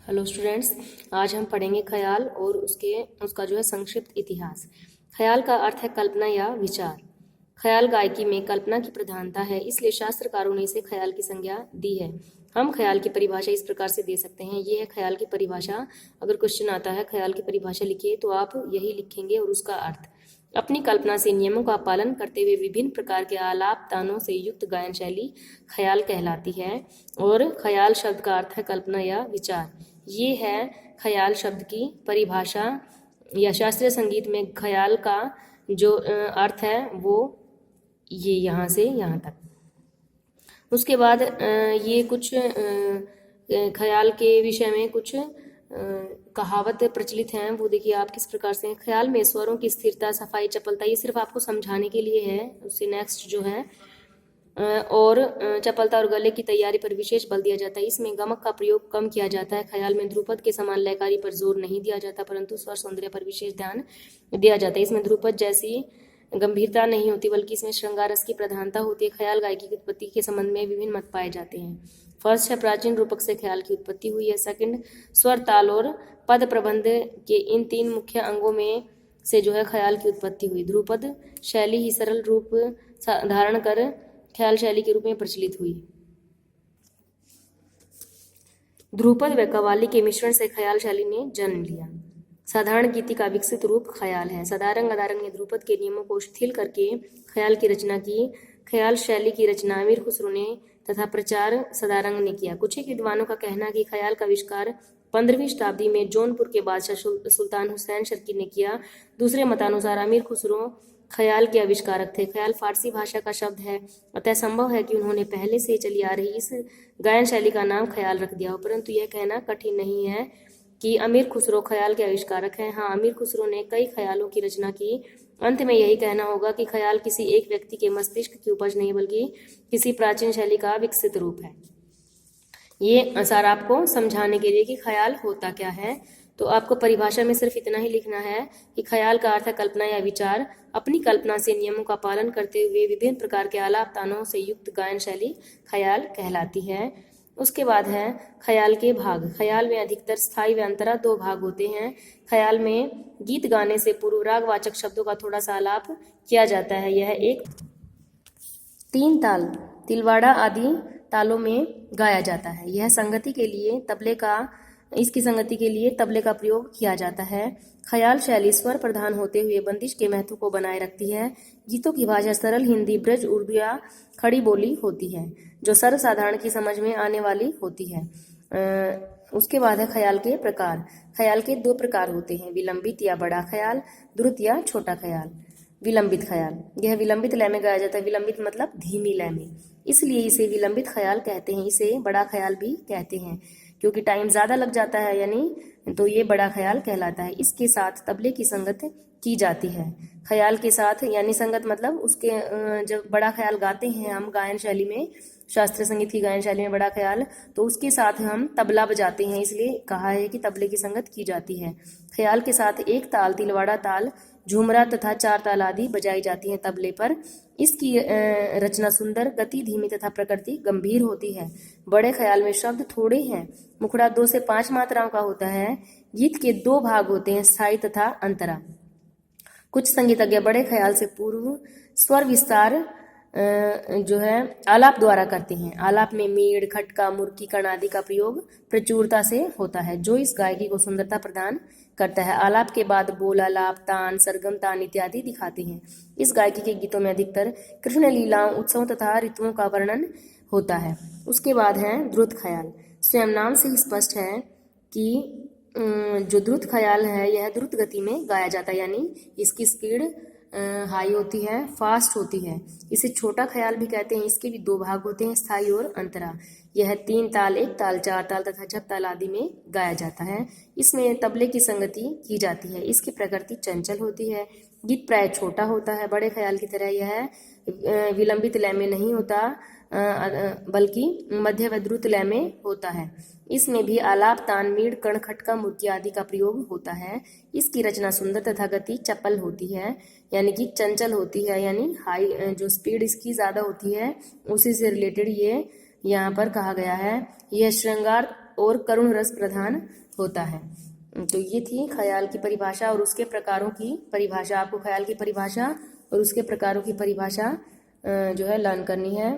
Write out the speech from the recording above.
Hello students, आज हम पढ़ेंगे ख्याल और उसका जो है संक्षिप्त इतिहास। ख्याल का अर्थ है कल्पना या विचार। ख्याल गायकी में कल्पना की प्रधानता है, इसलिए शास्त्रकारों ने इसे ख्याल की संज्ञा दी है। हम ख्याल की परिभाषा इस प्रकार से दे सकते हैं। ये है ख्याल की परिभाषा। अगर क्वेश्चन आता है ख्याल की परिभाषा लिखिए, तो आप यही लिखेंगे और उसका अर्थ। अपनी कल्पना से नियमों का पालन करते हुए विभिन्न प्रकार के आलाप तानों से युक्त गायन शैली ख्याल कहलाती है। और ख्याल शब्द का अर्थ है कल्पना या विचार। ये है ख्याल शब्द की परिभाषा, या शास्त्रीय संगीत में ख्याल का जो अर्थ है वो ये यहाँ से यहाँ तक। उसके बाद ये कुछ ख्याल के विषय में कुछ कहावत प्रचलित हैं, वो देखिए आप किस प्रकार से। ख्याल में स्वरों की स्थिरता, सफाई, चपलता, ये सिर्फ आपको समझाने के लिए है। उससे नेक्स्ट जो है और चपलता और गले की तैयारी पर विशेष बल दिया जाता है। इसमें गमक का प्रयोग कम किया जाता है। ख्याल में ध्रुपद के समान लयकारी पर जोर नहीं दिया जाता, परंतु स्वर सौंदर्य पर विशेष ध्यान दिया जाता है। इसमें ध्रुपद जैसी गंभीरता नहीं होती, बल्कि इसमें श्रृंगार रस की प्रधानता होती है। ख्याल गायकी की उत्पत्ति के संबंध में विभिन्न मत पाए जाते हैं। फर्स्ट है, प्राचीन रूपक से ख्याल की उत्पत्ति हुई है। सेकंड, स्वर, ताल और पद प्रबंध के इन तीन मुख्य अंगों में से जो है ख्याल की उत्पत्ति हुई। ध्रुपद शैली ही सरल रूप धारण कर ख्याल शैली के रूप में प्रचलित हुई। ध्रुपद व कव्वाली के मिश्रण से ख्याल शैली ने जन्म लिया। साधारण गीति का विकसित रूप ख्याल है। सदारंग अदारंग ने ध्रुपद के नियमों को शिथिल करके ख्याल की रचना की। ख्याल शैली की रचना अमीर खुसरो ने तथा प्रचार सदारंग ने किया। कुछ एक विद्वानों का कहना कि ख्याल का आविष्कार 15वीं शताब्दी में जौनपुर के बादशाह सुल्तान हुसैन शर्की ने किया। दूसरे मतानुसार अमीर खुसरो ख्याल के आविष्कारक थे। ख्याल फारसी भाषा का शब्द है, अतः संभव है कि उन्होंने पहले से चली आ रही इस गायन शैली का नाम ख्याल रख दिया हो, परंतु यह कहना कठिन नहीं है कि अमीर खुसरो ख्याल के आविष्कारक हैं। हाँ, अमीर खुसरो ने कई ख्यालों की रचना की। अंत में यही कहना होगा कि ख्याल किसी एक व्यक्ति के मस्तिष्क की उपज नहीं, बल्कि किसी प्राचीन शैली का विकसित रूप है। ये आसार आपको समझाने के लिए कि ख्याल होता क्या है। तो आपको परिभाषा में सिर्फ इतना ही लिखना है कि ख्याल का अर्थ है कल्पना या विचार। अपनी कल्पना से नियमों का पालन करते हुए विभिन्न प्रकार के आलाप तानों से युक्त गायन शैली ख्याल कहलाती है। उसके बाद है ख्याल के भाग। ख्याल में अधिकतर स्थायी व अंतरा दो भाग होते हैं। ख्याल में गीत गाने से पूर्व रागवाचक शब्दों का थोड़ा सा आलाप किया जाता है। यह एक तीन ताल, तिलवाड़ा आदि तालों में गाया जाता है। यह संगति के लिए इसकी संगति के लिए तबले का प्रयोग किया जाता है। ख्याल शैली स्वर प्रधान होते हुए बंदिश के महत्व को बनाए रखती है। गीतों की भाषा सरल हिंदी, ब्रज, उर्दू या खड़ी बोली होती है, जो सर्वसाधारण की समझ में आने वाली होती है। उसके बाद है ख्याल के प्रकार। ख्याल के दो प्रकार होते हैं, विलंबित या बड़ा ख्याल, द्रुत या छोटा ख्याल। विलंबित ख्याल, यह विलंबित लय में गाया जाता है। विलंबित मतलब धीमी लय में, इसलिए इसे विलंबित ख्याल कहते हैं। इसे बड़ा ख्याल भी कहते हैं, क्योंकि टाइम ज्यादा लग जाता है, यानी तो ये बड़ा ख्याल कहलाता है। इसके साथ तबले की संगत की जाती है। ख्याल के साथ यानी संगत मतलब उसके जब बड़ा ख्याल गाते हैं हम गायन शैली में, शास्त्रीय संगीत की गायन शैली में बड़ा ख्याल, तो उसके साथ हम तबला बजाते हैं, इसलिए कहा है कि तबले की संगत की जाती है। ख्याल के साथ एक ताल, तिलवाड़ा ताल, झुमरा तथा चार ताल आदि बजाई जाती हैं तबले पर। इसकी रचना सुंदर, गति धीमी तथा प्रकृति गंभीर होती है। बड़े ख्याल में शब्द थोड़े हैं, मुखड़ा 2 से 5 मात्राओं का होता है। गीत के दो भाग होते हैं, स्थायी तथा अंतरा। कुछ संगीतज्ञ बड़े ख्याल से पूर्व स्वर विस्तार जो है आलाप द्वारा करते हैं। आलाप में मीड़, खटका, मुर्की, कण आदि का प्रयोग प्रचुरता से होता है, जो इस गायकी को सुंदरता प्रदान करता है। आलाप के बाद बोल, आलाप, तान, सरगम, तान इत्यादि दिखाते हैं। इस गायकी के गीतों में अधिकतर कृष्ण लीलाओं, उत्सवों तथा ऋतुओं का वर्णन होता है। उसके बाद है द्रुत ख्याल। स्वयं नाम से ही स्पष्ट है कि जो द्रुत ख्याल है यह द्रुत गति में गाया जाता है, यानी इसकी स्पीड हाई होती है, फास्ट होती है। इसे छोटा ख्याल भी कहते हैं। इसके भी दो भाग होते हैं, स्थायी और अंतरा। यह 3 ताल, 1 ताल, 4 ताल तथा जप ताल आदि में गाया जाता है। इसमें तबले की संगति की जाती है। इसकी प्रकृति चंचल होती है। गीत प्राय छोटा होता है। बड़े ख्याल की तरह यह विलंबित लय में नहीं होता, बल्कि मध्य व द्रुत लय में होता है। इसमें भी आलाप, तान, मीड़, कण, खटका, मुर्की आदि का प्रयोग होता है। इसकी रचना सुंदर तथा गति चपल होती है, यानी कि चंचल होती है, यानी हाई जो स्पीड इसकी ज्यादा होती है, उसी से रिलेटेड ये यहाँ पर कहा गया है। यह श्रृंगार और करुण रस प्रधान होता है। तो ये थी ख्याल की परिभाषा और उसके प्रकारों की परिभाषा। आपको ख्याल की परिभाषा और उसके प्रकारों की परिभाषा जो है लर्न करनी है।